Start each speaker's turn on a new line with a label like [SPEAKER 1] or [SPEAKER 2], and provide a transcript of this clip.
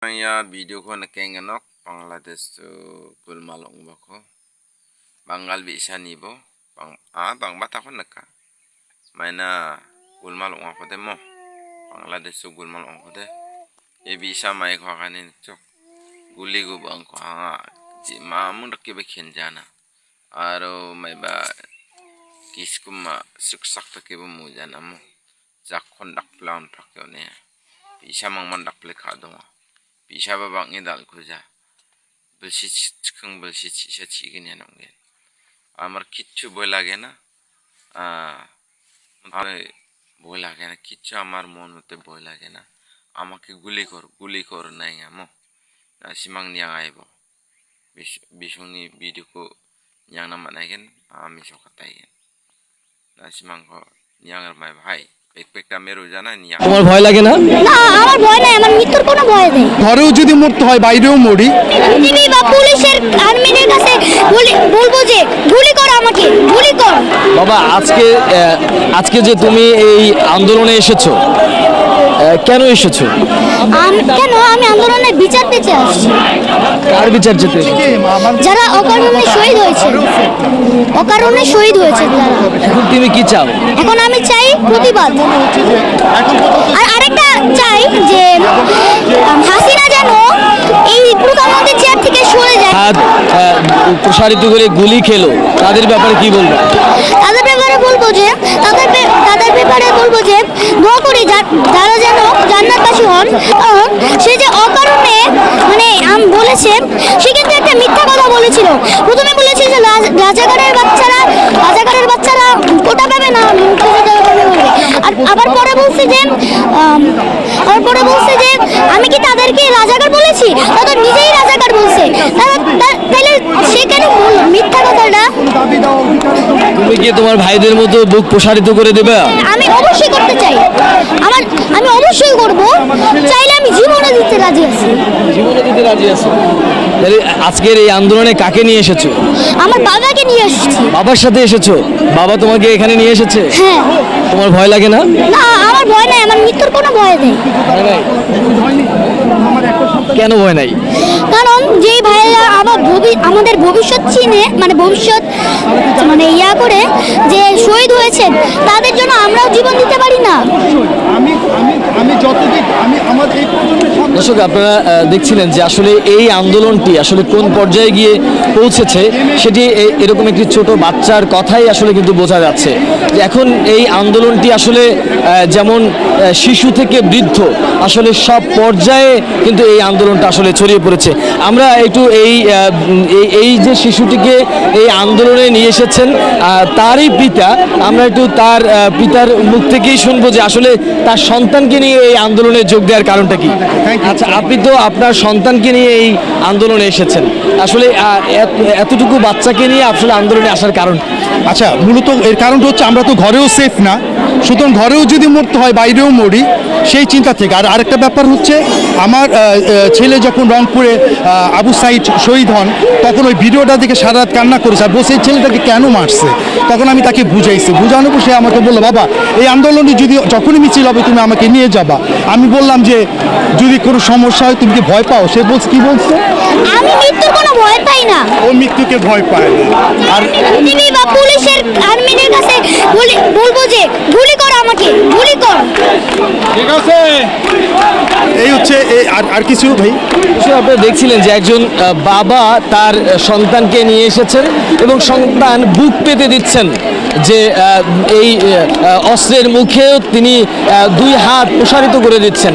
[SPEAKER 1] Ya video ko na kenganok Bangladesh to gulmalong bako Bangal bisa nibo bang bata ko naka Maina gulmalong ako de mo Bangladesh to gulmalong ako de e bisa mai ko kanin chok guli go bang ko hanga ji mamun rakibe khenjana aro mai ba kiskuma suksak ta ke mu jana mo jakhon dak plan phakyo ne bisa mangman dak ple kha do bisa babang ni dal kuja belsi chikeng belsi chisa chigin ya nonggen amar kichu boy lage na boy lage na kichu amar mon mate boy lage na amake guli kor nai amo simang niang aibo bisungni video ko niang nama naigen ami sokatai na simang ko niang mai bhai একপেকটা মেরু জানা নিয়া
[SPEAKER 2] তোমার ভয় লাগে না?
[SPEAKER 3] না আমার ভয় নাই, আমার মৃত্যুর কোনো ভয় নেই।
[SPEAKER 2] ঘরেও যদি মরতে হয় বাইরেও মরি,
[SPEAKER 3] টিভি বা পুলিশের আর্মিদের কাছে বলবো যে গুলি কর, আমাকে গুলি কর।
[SPEAKER 2] বাবা আজকে যে তুমি এই আন্দোলনে এসেছো, কেন এসেছো?
[SPEAKER 3] আমি আন্দোলনের বিচার পেতে আসছি।
[SPEAKER 2] কার বিচার পেতে?
[SPEAKER 3] যারা অকারণে শহীদ হয়েছে, তারা।
[SPEAKER 2] এখন তুমি কি চাও?
[SPEAKER 3] এখন আমি চাই প্রতিবাদ, আর আরেকটা চাই যে হাসিনা যেন এই প্রধানমন্ত্রীর চেয়ার থেকে সরে যায়।
[SPEAKER 2] হাত প্রসারিত করে গুলি খেলো, তাদের ব্যাপারে কি বলবো?
[SPEAKER 3] তাদের ব্যাপারে বলবো যে দোয়া করি যারা যেন জান্নাতবাসী হন। কারণ সে যে অকারণে বলেছে, সে কিন্তু একটা মিথ্যা কথা বলেছিল। প্রথমে বলেছে যে রাজাকারের বাচ্চারা কোটা পাবে না, আর আবার পরে বলছে যে আমি কি তাদেরকে রাজাকার বলেছি? তারা নিজেই রাজাকার বলছে। তাহলে সে কেন বলল মিথ্যা কথাটা?
[SPEAKER 2] তুমি কি তোমার ভাইদের মতো বুক প্রসারিত করে দেবে?
[SPEAKER 3] আমি অবশ্যই করতে চাই, আমি অবশ্যই করব। চাইলে আমি জীবনে দিতে রাজি আছি।
[SPEAKER 2] তাহলে আজকের এই আন্দোলনে কাকে নিয়ে এসেছো?
[SPEAKER 3] আমার বাবাকে নিয়ে এসেছি।
[SPEAKER 2] বাবার সাথে এসেছো? বাবা তোমাকে এখানে নিয়ে এসেছে?
[SPEAKER 3] হ্যাঁ।
[SPEAKER 2] তোমার ভয় লাগে না?
[SPEAKER 3] না আমার ভয় নাই, আমার মৃত্যুর কোনো ভয় নেই।
[SPEAKER 2] কেন ভয় নাই?
[SPEAKER 3] কারণ যেই ভাইয়েরা আমাদের ভবিষ্যৎ চিনে, ভবিষ্যৎ ইয়া করে যে শহীদ হয়েছেন, তাদের জন্য আমরাও জীবন দিতে পারি না।
[SPEAKER 2] দর্শক, আপনারা দেখছিলেন যে আসলে এই আন্দোলনটি আসলে কোন পর্যায়ে গিয়ে পৌঁছেছে, সেটি এরকম একটি ছোট বাচ্চার কথাই আসলে কিন্তু বোঝা যাচ্ছে যে এখন এই আন্দোলনটি আসলে যেমন শিশু থেকে বৃদ্ধ আসলে সব পর্যায়ে কিন্তু এই আন্দোলনটা আসলে ছড়িয়ে পড়েছে। আমরা একটু এই যে শিশুটিকে এই আন্দোলনে নিয়ে এসেছেন তারই পিতা, আমরা একটু তার পিতার মুখ থেকেই শুনবো যে আসলে তার সন্তানকে নিয়ে এই আন্দোলনে যোগ দেওয়ার কারণটা কি। আচ্ছা, আপনি তো আপনার সন্তানকে নিয়ে এই আন্দোলনে এসেছেন, আসলে এতটুকু বাচ্চাকে নিয়ে আসলে আন্দোলনে আসার কারণ?
[SPEAKER 4] আচ্ছা, মূলত এর কারণটা হচ্ছে আমরা তো ঘরেও সেফ না, সুতরাং ঘরেও যদি মরতে হয় বাইরেও মরি, সেই চিন্তা থেকে। আর আরেকটা ব্যাপার হচ্ছে, আমার ছেলে যখন রংপুরে আবু সাইদ শহীদ হন, তখন ওই ভিডিওটা দেখে সারা রাত কান্না করেছে আর বসে এই ছেলেটাকে কেন মারছে, তখন আমি তাকে বুঝাইছি। বুঝানোর পর সে আমাকে বললো, বাবা এই আন্দোলনে যখনই মিছিল হবে তুমি আমাকে নিয়ে যাবা। আমি বললাম যে যদি কোনো সমস্যা হয় তুমি কি ভয় পাও? সে বলছে, কি বলছে?
[SPEAKER 3] আমি মৃত্যুর কোনো ভয় পাই না।
[SPEAKER 4] ও মৃত্যুকে ভয় পায় না। আর
[SPEAKER 3] টিভি বা পুলিশের আর্মিদের কাছে বলবো যে গুলি কর, আমাকে গুলি কর।
[SPEAKER 4] ঠিক আছে, এই হচ্ছে আর কিছু ভাই।
[SPEAKER 2] আপনারা দেখছিলেন যে একজন বাবা তার সন্তানকে নিয়ে এসেছেন এবং সন্তান বুক পেতে দিচ্ছেন যে এই অস্ত্রের মুখেও তিনি দুই হাত প্রসারিত করে দিচ্ছেন।